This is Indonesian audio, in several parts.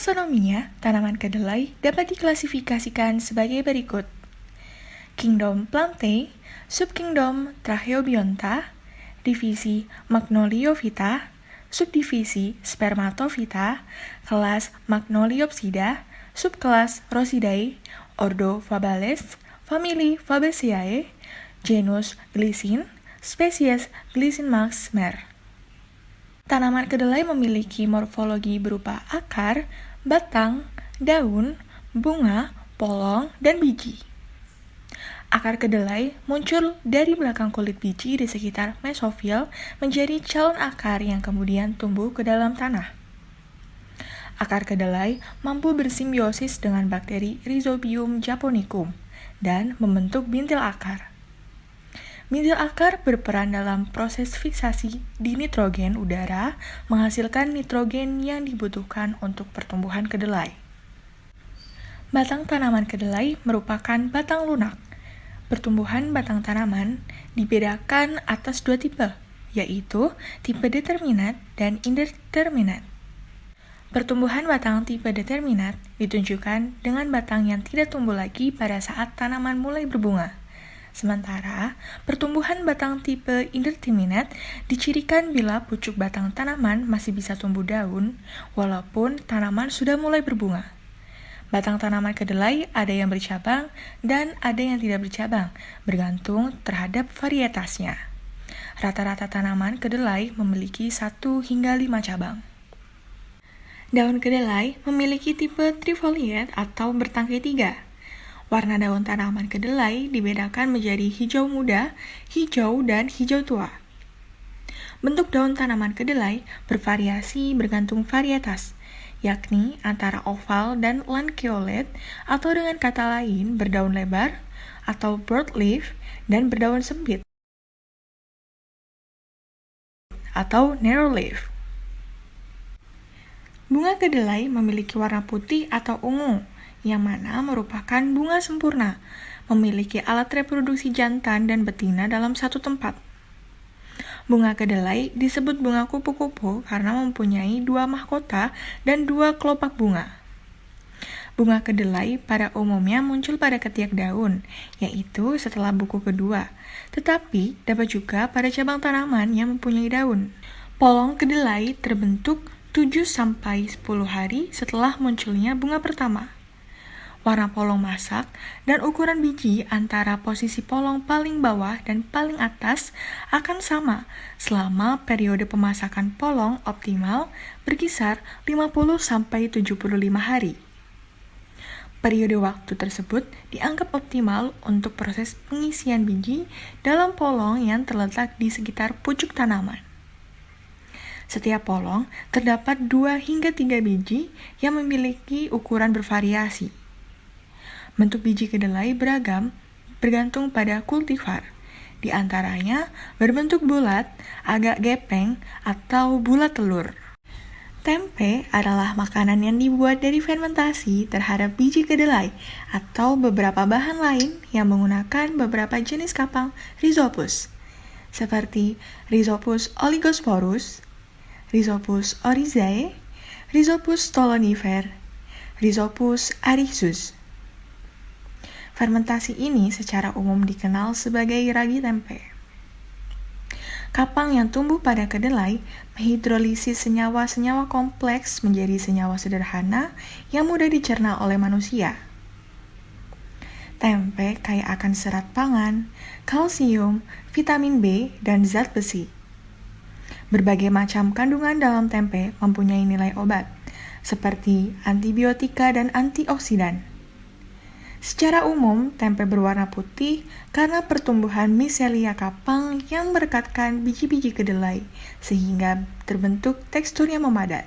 Taksonominya, tanaman kedelai dapat diklasifikasikan sebagai berikut. Kingdom Plantae, Subkingdom Tracheobionta, divisi Magnoliophyta, subdivisi Spermatophyta, kelas Magnoliopsida, subkelas Rosidae, ordo Fabales, famili Fabaceae, genus Glycine, spesies Glycine Max Mer. Tanaman kedelai memiliki morfologi berupa akar, batang, daun, bunga, polong, dan biji. Akar kedelai muncul dari belakang kulit biji di sekitar mesofil menjadi calon akar yang kemudian tumbuh ke dalam tanah. Akar kedelai mampu bersimbiosis dengan bakteri Rhizobium japonicum dan membentuk bintil akar. Bintil akar berperan dalam proses fiksasi di nitrogen udara, menghasilkan nitrogen yang dibutuhkan untuk pertumbuhan kedelai. Batang tanaman kedelai merupakan batang lunak. Pertumbuhan batang tanaman dibedakan atas dua tipe, yaitu tipe determinat dan indeterminat. Pertumbuhan batang tipe determinat ditunjukkan dengan batang yang tidak tumbuh lagi pada saat tanaman mulai berbunga. Sementara, pertumbuhan batang tipe indeterminat dicirikan bila pucuk batang tanaman masih bisa tumbuh daun, walaupun tanaman sudah mulai berbunga. Batang tanaman kedelai ada yang bercabang dan ada yang tidak bercabang, bergantung terhadap varietasnya. Rata-rata tanaman kedelai memiliki 1 hingga 5 cabang. Daun kedelai memiliki tipe trifoliate atau bertangkai 3. Warna daun tanaman kedelai dibedakan menjadi hijau muda, hijau, dan hijau tua. Bentuk daun tanaman kedelai bervariasi bergantung varietas, yakni antara oval dan lanceolate, atau dengan kata lain berdaun lebar atau broadleaf dan berdaun sempit atau narrowleaf. Bunga kedelai memiliki warna putih atau ungu, yang mana merupakan bunga sempurna, memiliki alat reproduksi jantan dan betina dalam satu tempat. Bunga kedelai disebut bunga kupu-kupu karena mempunyai 2 mahkota dan 2 kelopak bunga. Bunga kedelai pada umumnya muncul pada ketiak daun, yaitu setelah buku kedua, tetapi dapat juga pada cabang tanaman yang mempunyai daun. Polong kedelai terbentuk 7-10 hari setelah munculnya bunga pertama. Warna polong masak dan ukuran biji antara posisi polong paling bawah dan paling atas akan sama selama periode pemasakan polong optimal berkisar 50-75 hari. Periode waktu tersebut dianggap optimal untuk proses pengisian biji dalam polong yang terletak di sekitar pucuk tanaman. Setiap polong terdapat 2 hingga 3 biji yang memiliki ukuran bervariasi. Bentuk biji kedelai beragam bergantung pada kultivar. Di antaranya berbentuk bulat, agak gepeng, atau bulat telur. Tempe adalah makanan yang dibuat dari fermentasi terhadap biji kedelai atau beberapa bahan lain yang menggunakan beberapa jenis kapang Rhizopus, seperti Rhizopus oligosporus, Rhizopus oryzae, Rhizopus stolonifer, Rhizopus erisus. Fermentasi ini secara umum dikenal sebagai ragi tempe. Kapang yang tumbuh pada kedelai menghidrolisis senyawa-senyawa kompleks menjadi senyawa sederhana yang mudah dicerna oleh manusia. Tempe kaya akan serat pangan, kalsium, vitamin B, dan zat besi. Berbagai macam kandungan dalam tempe mempunyai nilai obat, seperti antibiotika dan antioksidan. Secara umum, tempe berwarna putih karena pertumbuhan miselia kapang yang merekatkan biji-biji kedelai, sehingga terbentuk tekstur yang memadat.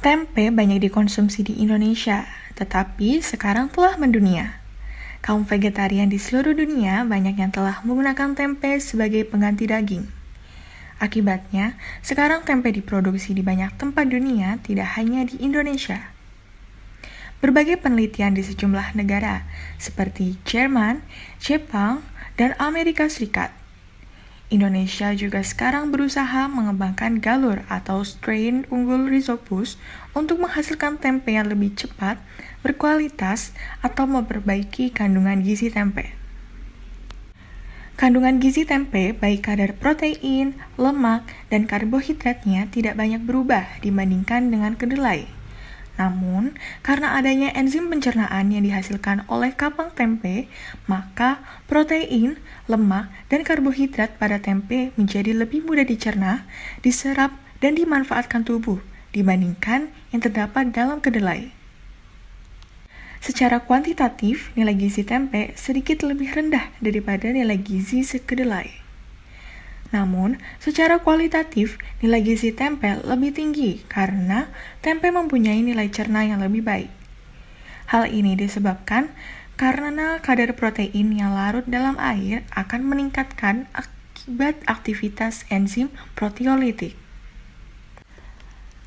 Tempe banyak dikonsumsi di Indonesia, tetapi sekarang telah mendunia. Kaum vegetarian di seluruh dunia banyak yang telah menggunakan tempe sebagai pengganti daging. Akibatnya, sekarang tempe diproduksi di banyak tempat dunia, tidak hanya di Indonesia. Berbagai penelitian di sejumlah negara, seperti Jerman, Jepang, dan Amerika Serikat, Indonesia juga sekarang berusaha mengembangkan galur atau strain unggul Rhizopus untuk menghasilkan tempe yang lebih cepat, berkualitas, atau memperbaiki kandungan gizi tempe. Kandungan gizi tempe, baik kadar protein, lemak, dan karbohidratnya tidak banyak berubah dibandingkan dengan kedelai. Namun, karena adanya enzim pencernaan yang dihasilkan oleh kapang tempe, maka protein, lemak, dan karbohidrat pada tempe menjadi lebih mudah dicerna, diserap, dan dimanfaatkan tubuh dibandingkan yang terdapat dalam kedelai. Secara kuantitatif, nilai gizi tempe sedikit lebih rendah daripada nilai gizi kedelai. Namun, secara kualitatif, nilai gizi tempe lebih tinggi karena tempe mempunyai nilai cerna yang lebih baik. Hal ini disebabkan karena kadar protein yang larut dalam air akan meningkatkan akibat aktivitas enzim proteolitik.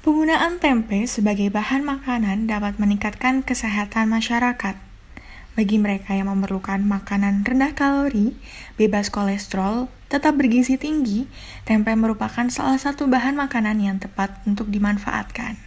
Penggunaan tempe sebagai bahan makanan dapat meningkatkan kesehatan masyarakat. Bagi mereka yang memerlukan makanan rendah kalori, bebas kolesterol, tetap bergizi tinggi, tempe merupakan salah satu bahan makanan yang tepat untuk dimanfaatkan.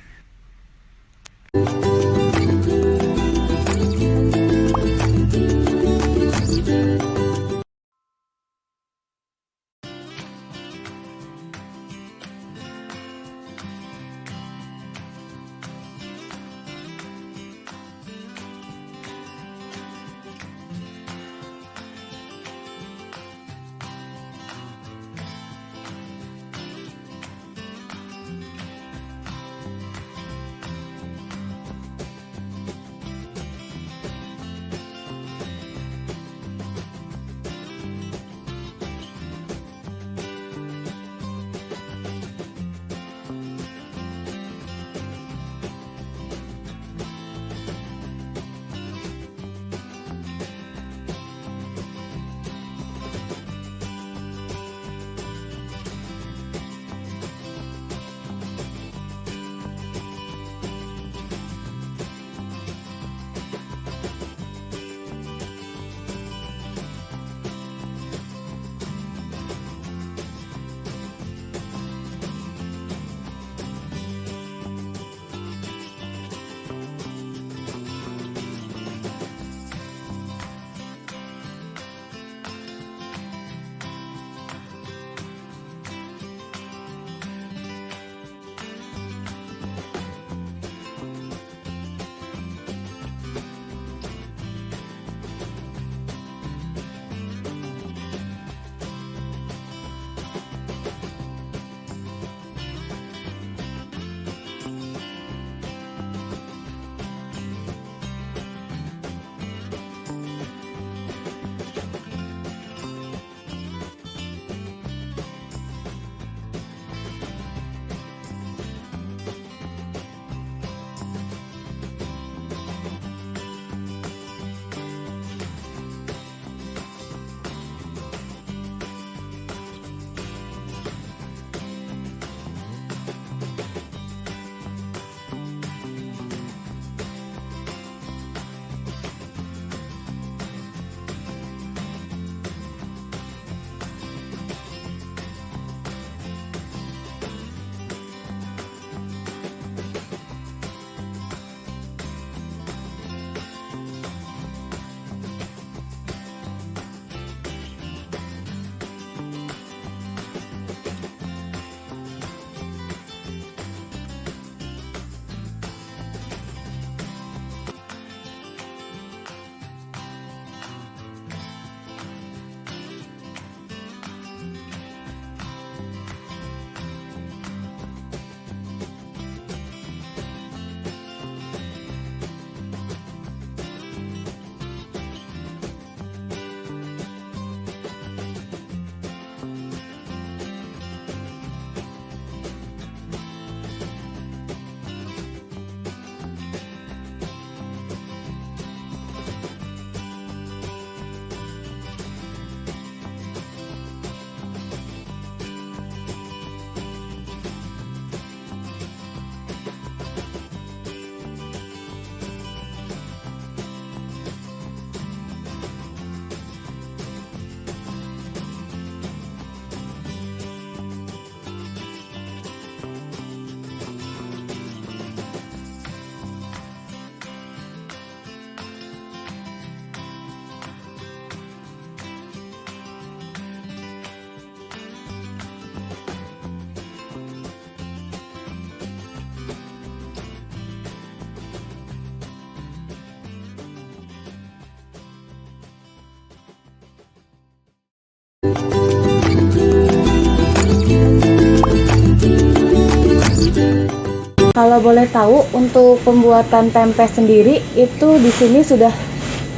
boleh tahu untuk pembuatan tempe sendiri itu di sini sudah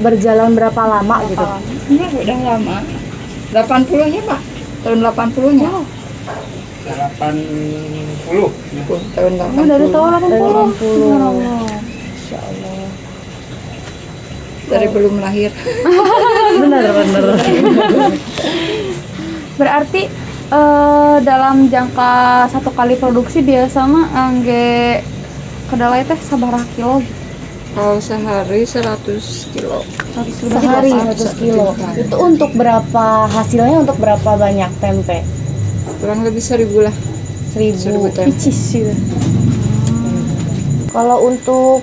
berjalan berapa lama gitu? Enggak, udah lama. 80-nya, Pak. Tahun 80-nya. Wow. 80. Tahun 80. Dari tahun 80. 80. Ya Allah. Insya Allah. Dari belum lahir. Benar. Berarti dalam jangka satu kali produksi biasa mah angge kedelai teh sabaraha kilo gitu? Kalau sehari 100 kilo. Sehari 100 kilo. Itu untuk berapa hasilnya, untuk berapa banyak tempe? Kurang lebih 1000 lah. 1000 tempe. picis gitu. Kalau untuk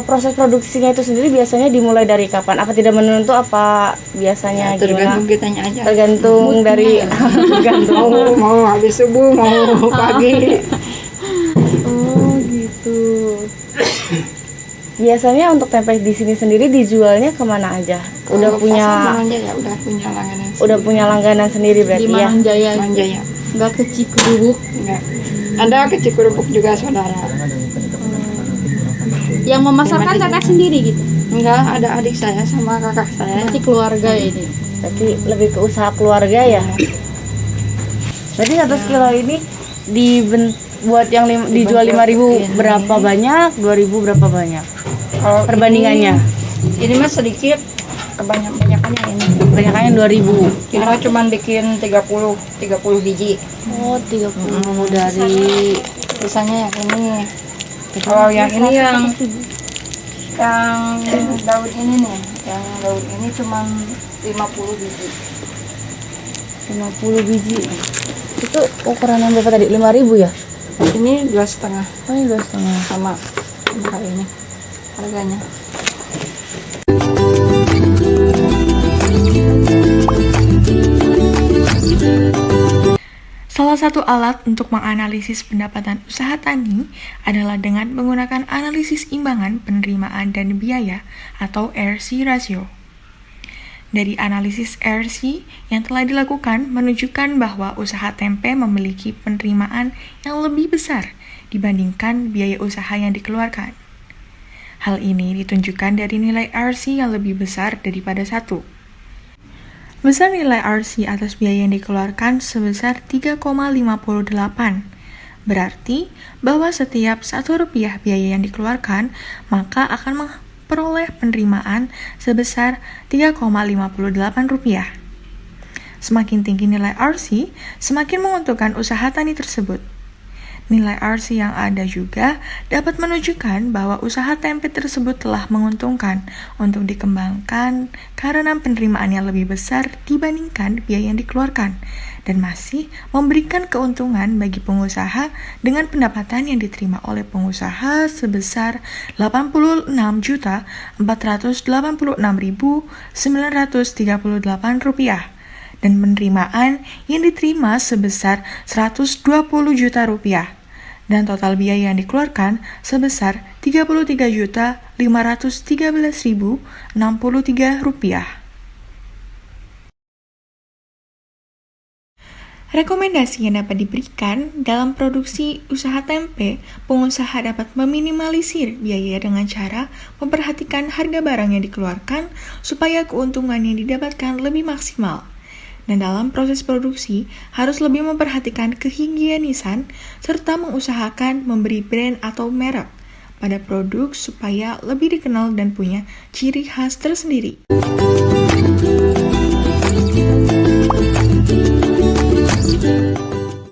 proses produksinya itu sendiri biasanya dimulai dari kapan? Apa tidak menentu, apa biasanya Tergantung gimana? kitanya aja. Tergantung dari tergantung. mau habis subuh, mau pagi. Oh gitu. Biasanya untuk tempe di sini sendiri dijualnya kemana aja? Udah Kalau punya pasar Manjaya, udah punya langganan. udah punya langganan sendiri berarti ya? Manjaya. Nggak ke Cikurubuk. Enggak. Ada ke Cikurubuk juga saudara. Yang memasarkan kakak sendiri gitu? Enggak, ada adik saya sama kakak saya. Berarti keluarga ini? Berarti lebih ke usaha keluarga ya? Berarti 100 kilo ini buat yang dijual 5.000 berapa banyak? 2.000 berapa banyak? Kalau Perbandingannya? Ini mah sedikit, kebanyakannya ini. Kebanyakannya 2.000. Ini mah cuma bikin 30 biji. Oh, 30 dari Sisanya yang ini. Kalau yang ini yang daun ini nih, yang daun ini cuma 50 biji. 50 biji. Itu ukuran yang berapa tadi? 5.000 ya? Ini 2,5 Oh, ini 2,5. sama ini harganya. Salah satu alat untuk menganalisis pendapatan usaha tani adalah dengan menggunakan analisis imbangan penerimaan dan biaya atau RC ratio. Dari analisis RC yang telah dilakukan menunjukkan bahwa usaha tempe memiliki penerimaan yang lebih besar dibandingkan biaya usaha yang dikeluarkan. Hal ini ditunjukkan dari nilai RC yang lebih besar daripada 1. Besar nilai RC atas biaya yang dikeluarkan sebesar 3,58. Berarti bahwa setiap Rp1 biaya yang dikeluarkan, maka akan memperoleh penerimaan sebesar Rp3,58. Semakin tinggi nilai RC, semakin menguntungkan usaha tani tersebut. Nilai RC yang ada juga dapat menunjukkan bahwa usaha tempe tersebut telah menguntungkan untuk dikembangkan karena penerimaan yang lebih besar dibandingkan biaya yang dikeluarkan dan masih memberikan keuntungan bagi pengusaha dengan pendapatan yang diterima oleh pengusaha sebesar Rp86.938.938 dan penerimaan yang diterima sebesar Rp120 juta dan total biaya yang dikeluarkan sebesar Rp33.513.063. Rekomendasi yang dapat diberikan dalam produksi usaha tempe, pengusaha dapat meminimalisir biaya dengan cara memperhatikan harga barang yang dikeluarkan supaya keuntungan yang didapatkan lebih maksimal. Dan dalam proses produksi harus lebih memperhatikan kehigienisan serta mengusahakan memberi brand atau merek pada produk supaya lebih dikenal dan punya ciri khas tersendiri.